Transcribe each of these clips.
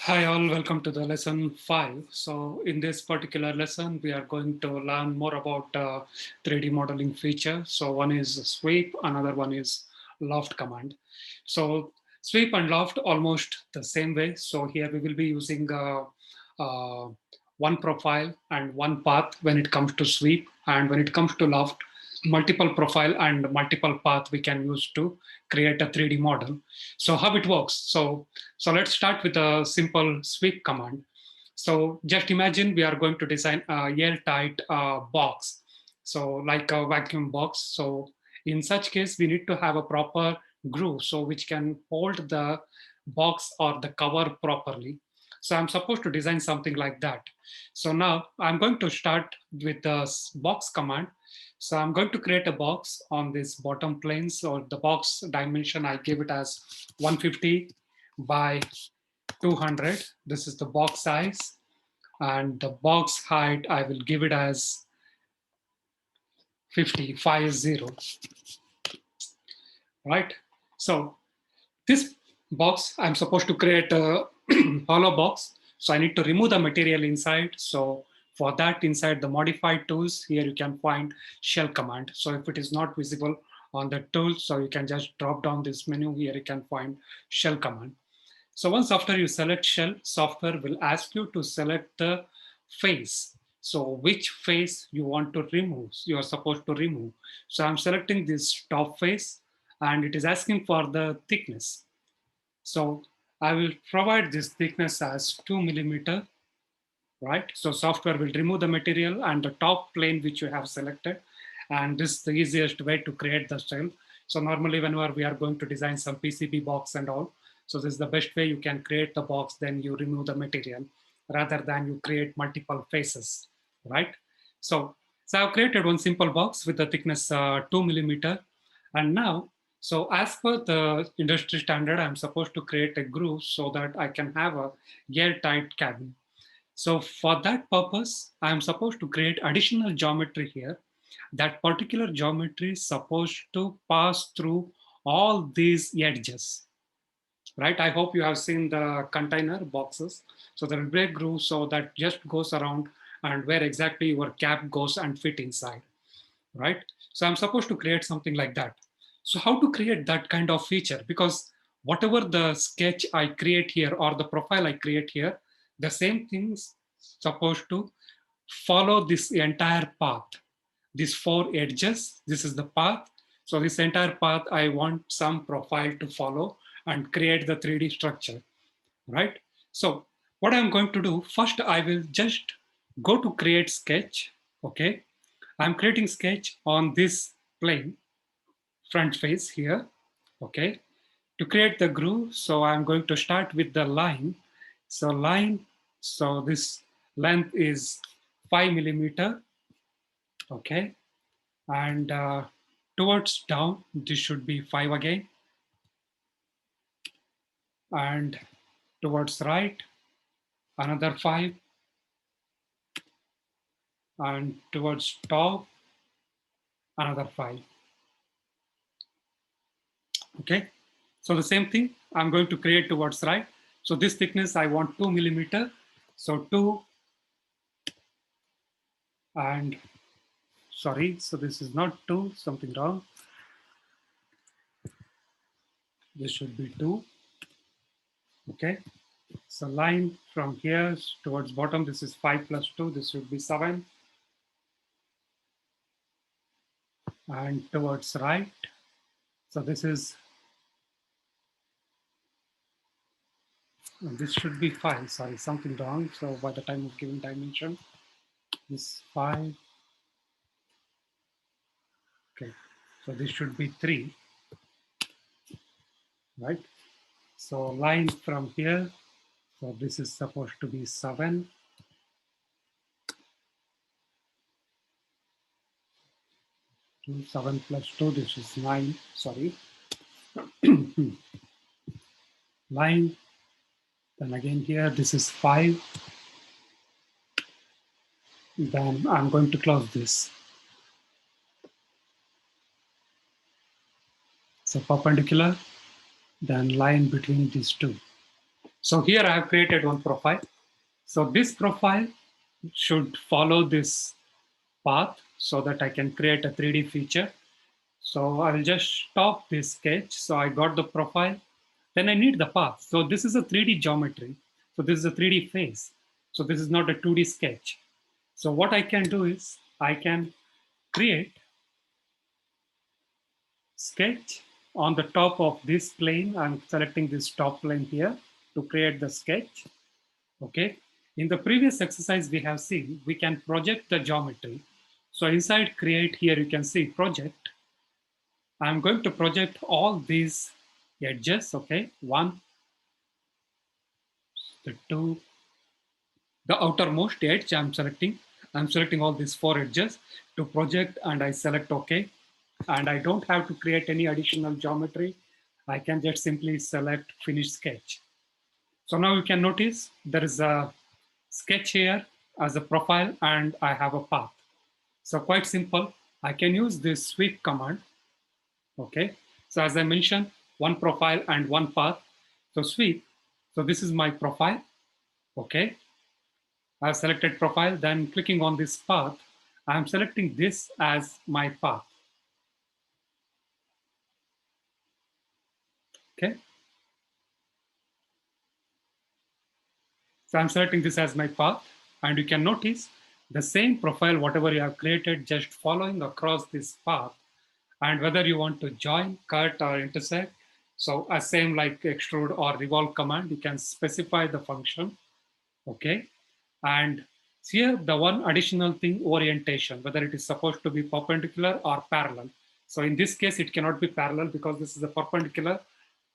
Hi all, welcome to the lesson 5. So in this particular lesson, we are going to learn more about 3D modeling feature. So one is sweep, another one is loft command. So sweep and loft almost the same way. So here we will be using uh, one profile and one path when it comes to sweep, and when it comes to loft, multiple profile and multiple path we can use to create a 3D model. So how it works? So let's start with a simple sweep command. So just imagine we are going to design a airtight box, so like a vacuum box. So in such case, we need to have a proper groove, so which can hold the box or the cover properly. So I'm supposed to design something like that. So now I'm going to start with the box command. So I'm going to create a box on this bottom plane. So the box dimension, I give it as 150 by 200. This is the box size. And the box height, I will give it as 50, 50, right? So this box, I'm supposed to create a hollow box. So I need to remove the material inside. So for that, inside the modified tools, here you can find shell command. So if it is not visible on the tool, so you can just drop down this menu. Here you can find shell command. So once after you select shell, software will ask you to select the face. So which face you want to remove, you are supposed to remove. So I'm selecting this top face, and it is asking for the thickness. So I will provide this thickness as 2 millimeter, right? So software will remove the material and the top plane which you have selected. And this is the easiest way to create the shell. So normally whenever we are going to design some PCB box and all, so this is the best way you can create the box, then you remove the material rather than you create multiple faces, right? So I've created one simple box with the thickness 2 millimeter. And now, so as per the industry standard, I'm supposed to create a groove so that I can have a airtight cabin. So for that purpose, I'm supposed to create additional geometry here. That particular geometry is supposed to pass through all these edges, right? I hope you have seen the container boxes. So there will be a groove so that just goes around and where exactly your cap goes and fit inside, right? So I'm supposed to create something like that. So how to create that kind of feature? Because whatever the sketch I create here or the profile I create here, the same things supposed to follow this entire path. These four edges, this is the path. So this entire path, I want some profile to follow and create the 3D structure, right? So what I'm going to do, first I will just go to create sketch, okay? I'm creating sketch on this plane, front face here, okay? To create the groove, so I'm going to start with the line. So line, so this length is 5 millimeter, okay? And towards down, this should be 5 again. And towards right, another 5. And towards top, another 5. Okay, so the same thing I'm going to create towards right. So this thickness I want 2 millimeter. So 2, and sorry, so this is not 2, something wrong. This should be 2. Okay, so line from here towards bottom, this is 5 plus 2, this should be 7. And towards right, so this is, this should be 5, sorry, something wrong. So by the time of giving dimension, this 5. Okay, so this should be 3, right? So line from here, so this is supposed to be 7. 7 plus 2, this is 9, sorry. 9, then again here, this is 5. Then I'm going to close this. So perpendicular, then line between these two. So here I have created one profile. So this profile should follow this path so that I can create a 3D feature. So I'll just stop this sketch. So I got the profile. Then I need the path. So this is a 3D geometry. So this is a 3D face. So this is not a 2D sketch. So what I can do is I can create sketch on the top of this plane. I'm selecting this top plane here to create the sketch. Okay. In the previous exercise we have seen, we can project the geometry. So inside create here, you can see project. I'm going to project all these edges. Okay. One, the two, the outermost edge I'm selecting. I'm selecting all these four edges to project and I select OK. And I don't have to create any additional geometry. I can just simply select finish sketch. So now you can notice there is a sketch here as a profile and I have a path. So quite simple. I can use this sweep command. Okay. So as I mentioned, one profile and one path. So sweep. So this is my profile. Okay. I've selected profile, then clicking on this path, I'm selecting this as my path. Okay. So I'm selecting this as my path, and you can notice the same profile, whatever you have created, just following across this path. And whether you want to join, cut, or intersect, so a same like extrude or revolve command, you can specify the function. Okay. And here the one additional thing, orientation, whether it is supposed to be perpendicular or parallel. So in this case, it cannot be parallel because this is a perpendicular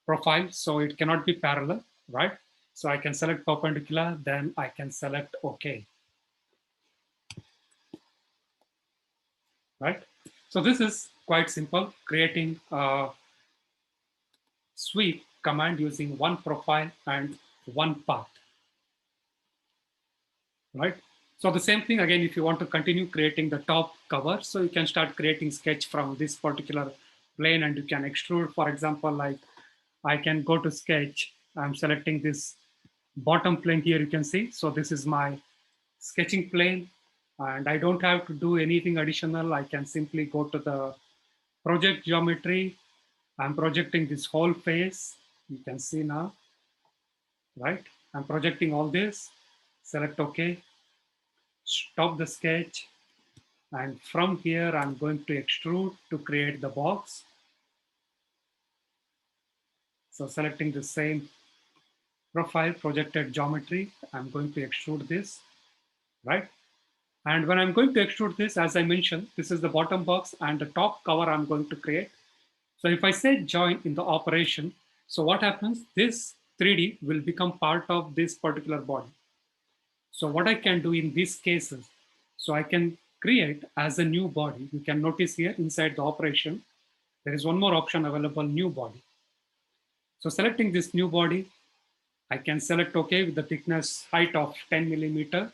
profile. So it cannot be parallel, right? So I can select perpendicular, then I can select OK, right? So this is quite simple, creating a sweep command using one profile and one path, right? So the same thing again, if you want to continue creating the top cover, so you can start creating sketch from this particular plane and you can extrude, for example, like I can go to sketch, I'm selecting this bottom plane here, you can see. So this is my sketching plane and I don't have to do anything additional. I can simply go to the project geometry. I'm projecting this whole face. You can see now, right? I'm projecting all this, select OK, stop the sketch. And from here, I'm going to extrude to create the box. So selecting the same profile, projected geometry, I'm going to extrude this, right? And when I'm going to extrude this, as I mentioned, this is the bottom box and the top cover I'm going to create. So if I say join in the operation, so what happens? This 3D will become part of this particular body. So what I can do in these cases, so I can create as a new body. You can notice here inside the operation, there is one more option available, new body. So selecting this new body, I can select OK with the thickness height of 10 millimeter.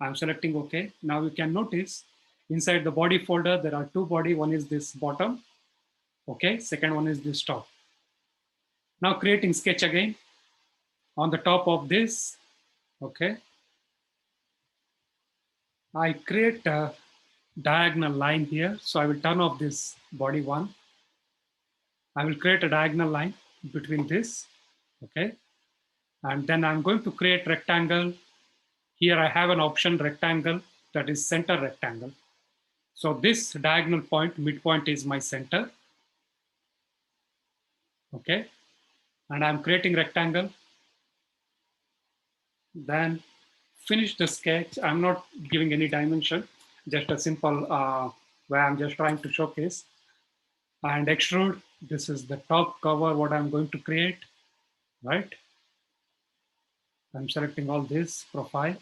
I'm selecting OK. Now you can notice inside the body folder, there are two body. One is this bottom. OK. Second one is this top. Now creating sketch again on the top of this. OK. I create a diagonal line here. So I will turn off this body one. I will create a diagonal line between this. OK. And then I'm going to create rectangle. Here I have an option rectangle, that is center rectangle. So this diagonal point, midpoint is my center. Okay. And I'm creating rectangle. Then finish the sketch. I'm not giving any dimension, just a simple where I'm just trying to showcase. And extrude, this is the top cover, what I'm going to create, right? I'm selecting all this profile.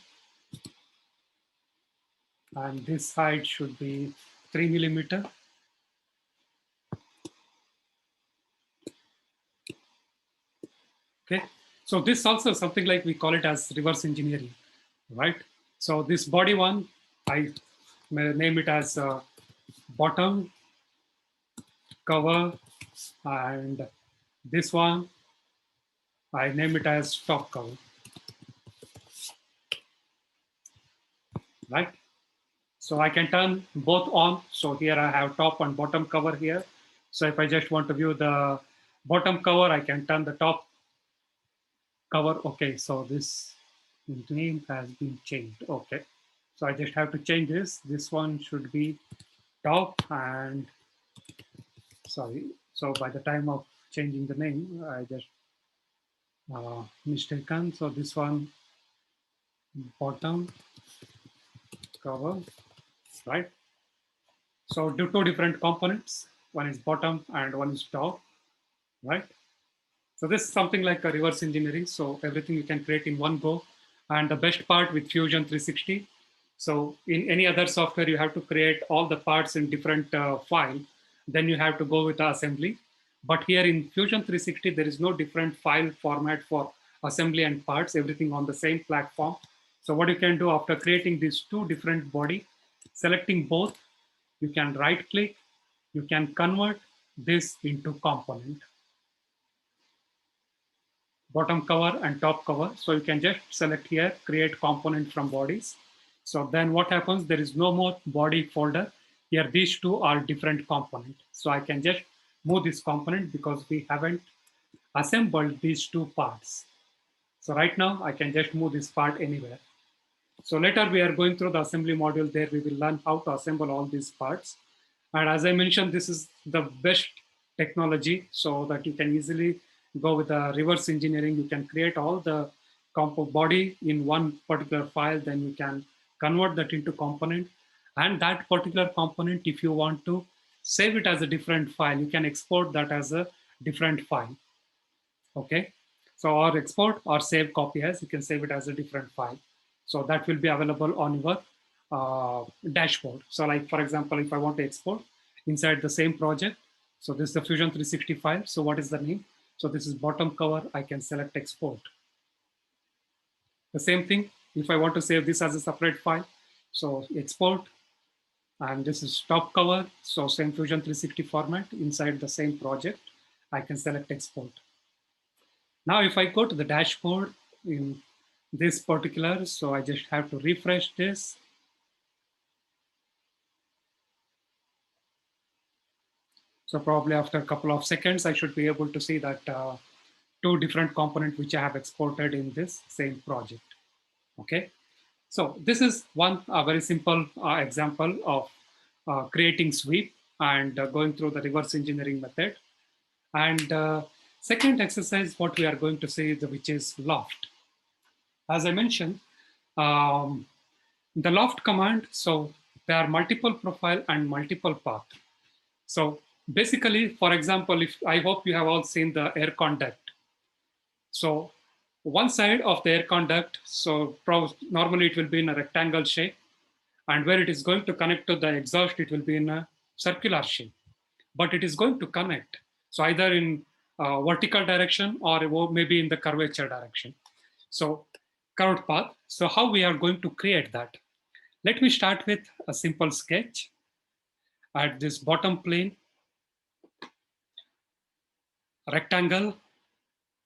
And this height should be 3 millimeter. Okay. So this also something like we call it as reverse engineering, right? So this body one, I may name it as bottom cover, and this one I name it as top cover, right? So I can turn both on. So here I have top and bottom cover here. So if I just want to view the bottom cover, I can turn the top cover. Okay, so this name has been changed. Okay, so I just have to change this. This one should be top and sorry. So by the time of changing the name, I just mistaken. So this one bottom cover, right? So do two different components. One is bottom and one is top, right? So this is something like a reverse engineering. So everything you can create in one go. And the best part with Fusion 360. So in any other software, you have to create all the parts in different file. Then you have to go with the assembly. But here in Fusion 360, there is no different file format for assembly and parts, everything on the same platform. So what you can do after creating these two different body, selecting both, you can right click, you can convert this into component, bottom cover and top cover. So you can just select here, create component from bodies. So then what happens, there is no more body folder. Here, these two are different component. So I can just move this component because we haven't assembled these two parts. So right now I can just move this part anywhere. So later we are going through the assembly module. There we will learn how to assemble all these parts. And as I mentioned, this is the best technology so that you can easily go with the reverse engineering. You can create all the body in one particular file, then you can convert that into component. And that particular component, if you want to save it as a different file, you can export that as a different file. Okay, so or export or save copy as, you can save it as a different file. So that will be available on your dashboard. So like for example, if I want to export inside the same project, so this is the Fusion 360 file. So what is the name? So this is bottom cover. I can select export. The same thing if I want to save this as a separate file, so export, and this is top cover. So same Fusion 360 format inside the same project, I can select export. Now, if I go to the dashboard in this particular, so I just have to refresh this. So probably after a couple of seconds, I should be able to see that two different components which I have exported in this same project. Okay. So this is one very simple example of creating sweep and going through the reverse engineering method. And second exercise, what we are going to see, which is loft. As I mentioned, um, the loft command, so there are multiple profile and multiple path. So basically, for example, if I hope you have all seen the air conduct. So one side of the air conduct, so normally it will be in a rectangle shape, and where it is going to connect to the exhaust, it will be in a circular shape. But it is going to connect, so either in vertical direction or maybe in the curvature direction. So curved path. So how we are going to create that? Let me start with a simple sketch at this bottom plane, rectangle,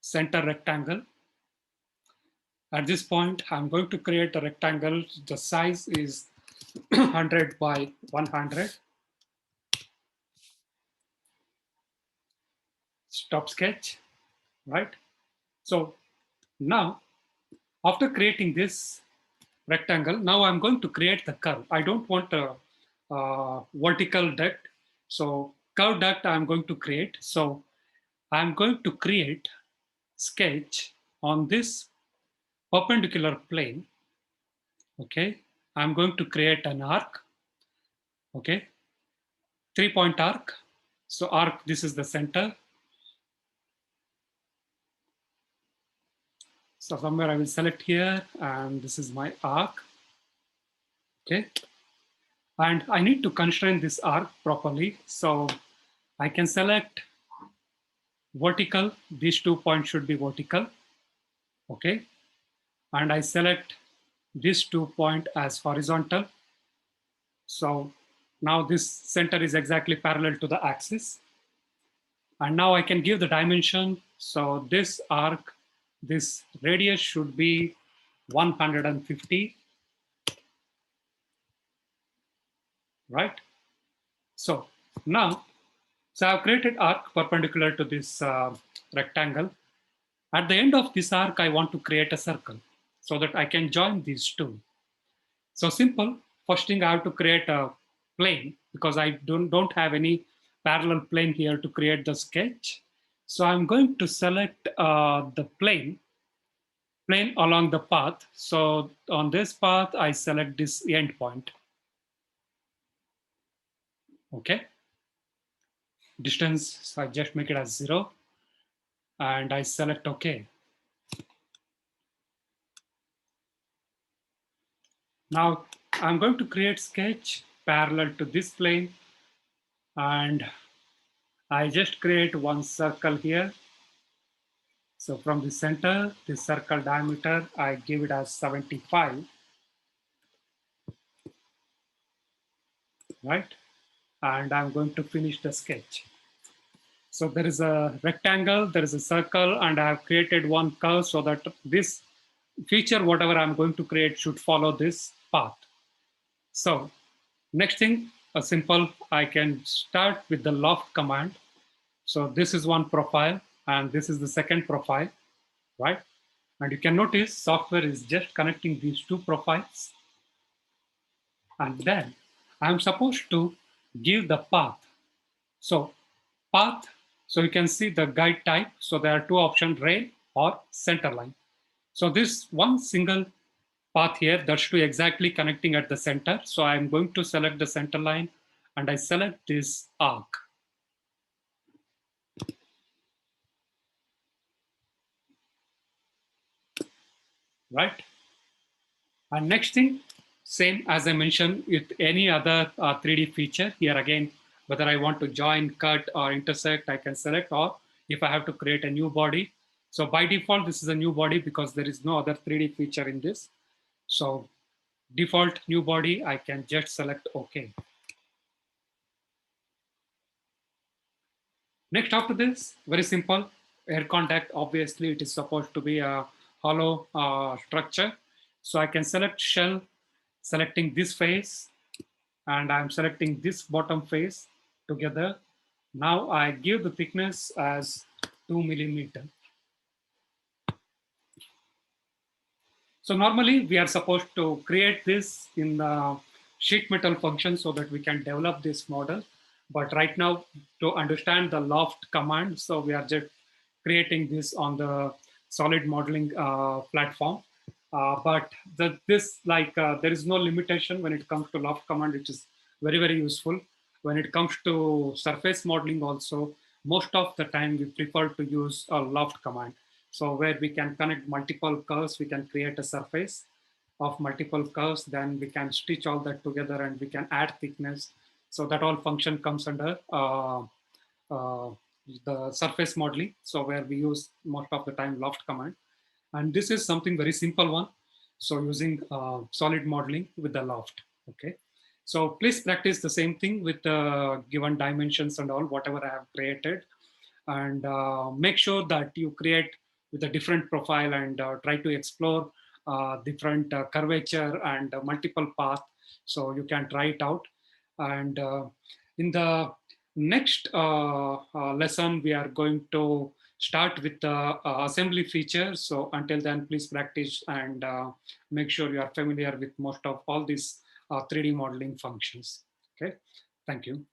center rectangle. At this point, I'm going to create a rectangle. The size is 100 by 100. Stop sketch, right? So now, after creating this rectangle, now I'm going to create the curve. I don't want a vertical duct. So curve duct I'm going to create. So I'm going to create sketch on this perpendicular plane. Okay, I'm going to create an arc. Okay, 3-point arc. So arc, this is the center. So somewhere I will select here, and this is my arc. Okay, and I need to constrain this arc properly. So I can select vertical. These 2 points should be vertical. Okay, and I select this 2 point as horizontal. So now this center is exactly parallel to the axis. And now I can give the dimension. So this arc this radius should be 150, right? So now, so I've created arc perpendicular to this rectangle. At the end of this arc, I want to create a circle so that I can join these two. So simple. First thing, I have to create a plane because I don't have any parallel plane here to create the sketch. So I'm going to select the plane along the path. So on this path, I select this endpoint. Okay. Distance, so I just make it as 0 and I select OK. Now I'm going to create sketch parallel to this plane and I just create one circle here. So from the center, the circle diameter, I give it as 75, right? And I'm going to finish the sketch. So there is a rectangle, there is a circle, and I have created one curve so that this feature, whatever I'm going to create, should follow this path. So next thing, a simple, I can start with the loft command. So this is one profile, and this is the second profile, right? And you can notice software is just connecting these two profiles. And then I'm supposed to give the path. So path, so you can see the guide type. So there are two options, rail or center line. So this one single path here, that's to exactly connecting at the center. So I'm going to select the center line and I select this arc. Right? And next thing, same as I mentioned with any other 3D feature. Here again, whether I want to join, cut, or intersect, I can select, or if I have to create a new body. So by default, this is a new body because there is no other 3D feature in this. So default new body, I can just select OK. Next after this, very simple, air contact. Obviously, it is supposed to be a hollow structure. So I can select shell, selecting this face, and I'm selecting this bottom face together. Now I give the thickness as 2 millimeter. So normally we are supposed to create this in the sheet metal function so that we can develop this model. But right now, to understand the loft command, so we are just creating this on the solid modeling platform. But there is no limitation when it comes to loft command, which is very, very useful. When it comes to surface modeling also, most of the time we prefer to use a loft command. So where we can connect multiple curves, we can create a surface of multiple curves, then we can stitch all that together and we can add thickness. So that all function comes under uh, the surface modeling. So where we use most of the time loft command. And this is something very simple one. So using solid modeling with the loft, okay? So please practice the same thing with given dimensions and all, whatever I have created. And make sure that you create with a different profile and try to explore different curvature and multiple path. So you can try it out. And in the next lesson, we are going to start with the assembly features. So until then, please practice and make sure you are familiar with most of all these 3D modeling functions. Okay, thank you.